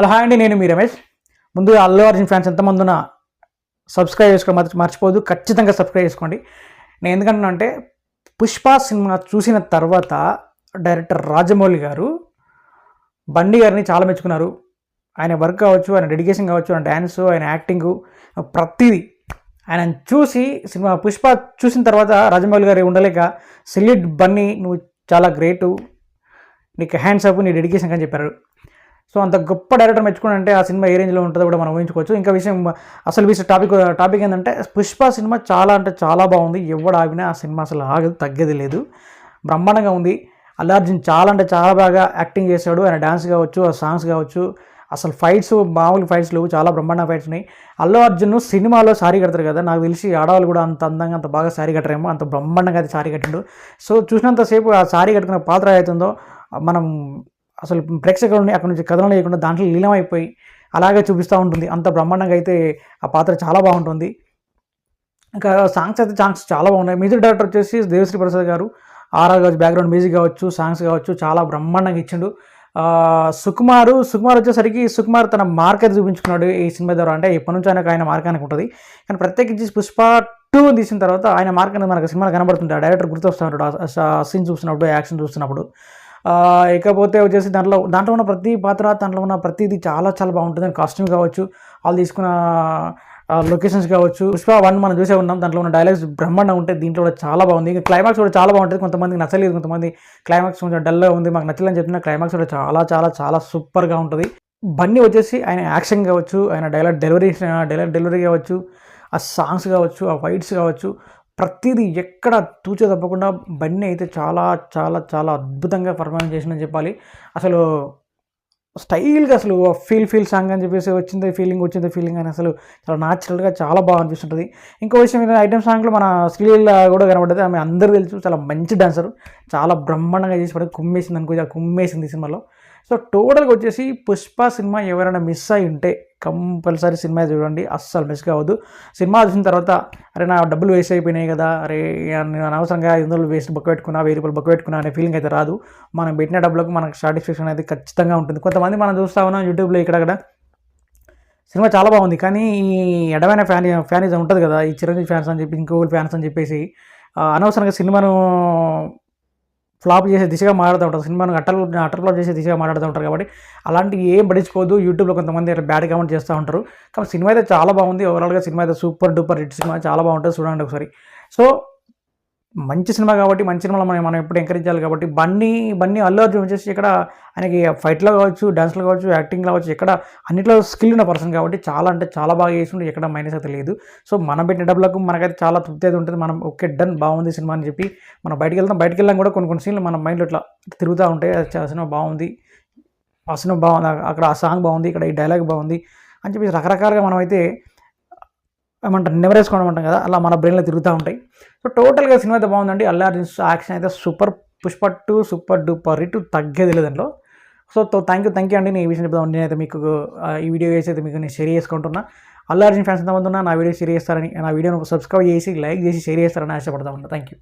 Hello hi అండి, నేను మీ రమేష్. ముందు అల్లు అర్జున్ ఫ్యాన్స్ ఎంతమంది ఉన్నా సబ్స్క్రైబ్ చేసుకోవడం మర్చిపోదు, ఖచ్చితంగా సబ్స్క్రైబ్ చేసుకోండి. నేను ఎందుకంటున్నా అంటే పుష్ప సినిమా చూసిన తర్వాత డైరెక్టర్ రాజమౌళి గారు బండి గారిని చాలా మెచ్చుకున్నారు. ఆయన వర్క్ కావచ్చు, ఆయన డెడికేషన్ కావచ్చు, ఆయన డ్యాన్స్, ఆయన యాక్టింగు, ప్రతిదీ ఆయన చూసి సినిమా పుష్ప చూసిన తర్వాత రాజమౌళి గారు ఉండలేక సెల్యూట్ బన్నీ, నువ్వు చాలా గ్రేటు, నీకు హ్యాండ్స్ అప్, నీ డెడికేషన్ అని చెప్పారు. సో అంత గొప్ప డైరెక్టర్ మెచ్చుకుని అంటే ఆ సినిమా ఏ రేంజ్లో ఉంటుందో కూడా మనం ఊహించుకోవచ్చు. ఇంకా అసలు టాపిక్ ఏంటంటే పుష్ప సినిమా చాలా అంటే చాలా బాగుంది. ఎవడు ఆగినా ఆ సినిమా అసలు ఆగదు, తగ్గేది లేదు, బ్రహ్మాండంగా ఉంది. అల్లు అర్జున్ చాలా అంటే చాలా బాగా యాక్టింగ్ చేశాడు. ఆయన డ్యాన్స్ కావచ్చు, ఆ సాంగ్స్ కావచ్చు, అసలు ఫైట్స్ మామూలు ఫైట్స్ లేవు, చాలా బ్రహ్మాండంగా ఫైట్స్ ఉన్నాయి. అల్లు అర్జున్ సినిమాలో సారీ కడతారు కదా, నాకు తెలిసి ఆడవాళ్ళు కూడా అంత అందంగా అంత బాగా సారీ కట్టరేమో, అంత బ్రహ్మాండంగా అయితే సారీ కట్టిండు. సో చూసినంతసేపు ఆ సారీ కట్టుకున్న పాత్ర అవుతుందో మనం అసలు ప్రేక్షకులని అక్కడ నుంచి కథనం లేకుండా దాంట్లో లీనమైపోయి అలాగే చూపిస్తూ ఉంటుంది. అంత బ్రహ్మాండంగా అయితే ఆ పాత్ర చాలా బాగుంటుంది. ఇంకా సాంగ్స్ చాలా బాగున్నాయి. మ్యూజిక్ డైరెక్టర్ వచ్చేసి దేవిశ్రీ ప్రసాద్ గారు. ఆర్ఆర్ కావచ్చు, బ్యాక్గ్రౌండ్ మ్యూజిక్ కావచ్చు, సాంగ్స్ కావచ్చు, చాలా బ్రహ్మాండంగా ఇచ్చిండు. సుకుమార్ వచ్చేసరికి సుకుమార్ తన మార్క్ అయితే చూపించుకున్నాడు ఈ సినిమా ద్వారా. అంటే ఎప్పటి నుంచి ఆయన మార్క్ ఆయనకు ఉంటుంది, కానీ ప్రత్యేకించి పుష్ప 2 తీసిన తర్వాత ఆయన మార్క్ అనేది మనకు సినిమాలో కనబడుతుంది. ఆ డైరెక్టర్ గుర్తొస్తూ ఉంటాడు ఆ సీన్ చూస్తున్నప్పుడు, యాక్షన్ చూస్తున్నప్పుడు. ఇకపోతే వచ్చేసి దాంట్లో ఉన్న ప్రతి పాత్ర, దాంట్లో ఉన్న ప్రతిదీ చాలా చాలా బాగుంటుంది. కాస్ట్యూమ్ కావచ్చు, వాళ్ళు తీసుకున్న లొకేషన్స్ కావచ్చు. పుష్ప 1 మనం చూసే ఉన్నాం, దాంట్లో ఉన్న డైలాగ్స్ బ్రహ్మాండంగా ఉంటాయి. దీంట్లో కూడా చాలా బాగుంది. ఇంకా క్లైమాక్స్ కూడా చాలా బాగుంటుంది. కొంతమందికి నచ్చలేదు, కొంతమంది క్లైమాక్స్ కొంచెం డల్గా ఉంది, మాకు నచ్చలేదని చెప్తున్న క్లైమాక్స్ కూడా చాలా చాలా చాలా సూపర్గా ఉంటుంది. బన్నీ వచ్చేసి ఆయన యాక్షన్ కావచ్చు, ఆయన డైలాగ్ డెలివరీ కావచ్చు, ఆ సాంగ్స్ కావచ్చు, ఆ ఫైట్స్ కావచ్చు, ప్రతిదీ ఎక్కడ తూచే తప్పకుండా బన్నీ అయితే చాలా చాలా చాలా అద్భుతంగా పర్ఫార్మెన్స్ చేసిందని చెప్పాలి. అసలు స్టైల్గా అసలు ఫీల్ సాంగ్ అని చెప్పేసి వచ్చింది ఫీలింగ్ అని అసలు చాలా న్యాచురల్గా చాలా బాగా అనిపిస్తుంటుంది. ఇంకో విషయం ఏంటంటే ఐటమ్ సాంగ్లో మన శ్రీలీల కూడా కనబడ్డది. ఆమె అందరూ తెలుసు, చాలా మంచి డాన్సర్, చాలా బ్రహ్మాండంగా చేసి పడి కుమ్మేసింది ఈ సినిమాలో. సో టోటల్గా వచ్చేసి పుష్ప సినిమా ఎవరైనా మిస్ అయి ఉంటే కంపల్సరీ సినిమా చూడండి, అస్సలు మిస్ కావద్దు. సినిమా చూసిన తర్వాత అరే నా డబ్బులు వేస్ట్ అయిపోయినాయి కదా, అరే నేను అనవసరంగా 500 వేస్ట్ బొక్క పెట్టుకున్నా, 1000 రూపాయలు బొక్క పెట్టుకున్నా అనే ఫీలింగ్ అయితే రాదు. మనం పెట్టిన డబ్బులకు మనకు సాటిస్ఫాక్షన్ అయితే ఖచ్చితంగా ఉంటుంది. కొంతమంది మనం చూస్తా ఉన్నాం యూట్యూబ్లో ఇక్కడక్కడ సినిమా చాలా బాగుంది, కానీ ఈ ఎడమైన ఫ్యానిజం ఉంటుంది కదా, ఈ చిరంజీవి ఫ్యాన్స్ అని చెప్పి, ఇంకోటి ఫ్యాన్స్ అని చెప్పేసి అనవసరంగా సినిమాను ఫ్లాప్ చేసే దిశగా మాట్లాడుతూ ఉంటారు, సినిమాను అటర్ ఫ్లాప్ చేసే దిశగా మాట్లాడుతూ ఉంటారు. కాబట్టి అలాంటివి ఏం పడించుకోవద్దు. యూట్యూబ్లో కొంతమంది బ్యాడ్ కామెంట్ చేస్తూ ఉంటారు. కాబట్టి సినిమా అయితే చాలా బాగుంది. ఓవరాల్గా సినిమా అయితే సూపర్ డూపర్ హిట్ సినిమా, చాలా బాగుంటుంది, చూడండి ఒకసారి. సో మంచి సినిమా కాబట్టి, మంచి సినిమాలో మనం ఎప్పుడు ఎంకరేజ్ చేయాలి. కాబట్టి బన్నీ అల్లు అర్జున్ వచ్చేసి ఇక్కడ ఆయనకి ఫైట్లో కావచ్చు, డాన్స్లో కావచ్చు, యాక్టింగ్లో కావచ్చు, ఎక్కడ అన్నింటిలో స్కిల్ ఉన్న పర్సన్ కాబట్టి చాలా అంటే చాలా బాగా చేసిండు, ఎక్కడ మైనస్ అయితే లేదు. సో మనం పెట్టిన డబ్బులకు మనకైతే చాలా తృప్తి అయితే ఉంటుంది. మనం ఓకే డన్, బాగుంది సినిమా అని చెప్పి మనం బయటికి వెళ్ళాం కూడా కొన్ని సీన్లు మన మైండ్లో ఇట్లా తిరుగుతూ ఉంటాయి. సినిమా బాగుంది, ఆ సినిమా బాగుంది, అక్కడ ఆ సాంగ్ బాగుంది, ఇక్కడ ఈ డైలాగ్ బాగుంది అని చెప్పి రకరకాలుగా మనం అయితే ఏమంటారు నెమరేసుకోవడం అంటాం కదా, అలా మన బ్రెయిన్లో తిరుగుతూ ఉంటాయి. సో టోటల్గా సినిమా అయితే బాగుందండి. అల్లు అర్జున్ యాక్షన్ అయితే super, Pushpa 2 super duper hit, తగ్గేది లేదు దాంట్లో. సో థ్యాంక్ యూ అండి. నేను ఈ విషయం చెప్తాను, నేనైతే మీకు ఈ వీడియో వేసి అయితే మీకు నేను షేర్ చేసుకుంటున్నా. అల్లు అర్జున్ ఫ్యాన్స్ ఎంతమంది ఉన్నా నా వీడియో షేర్ చేస్తారని, నా వీడియోను సబ్స్క్రైబ్ చేసి, లైక్ చేసి, షేర్ చేస్తారని ఆశపడతా ఉన్నా. Thank you.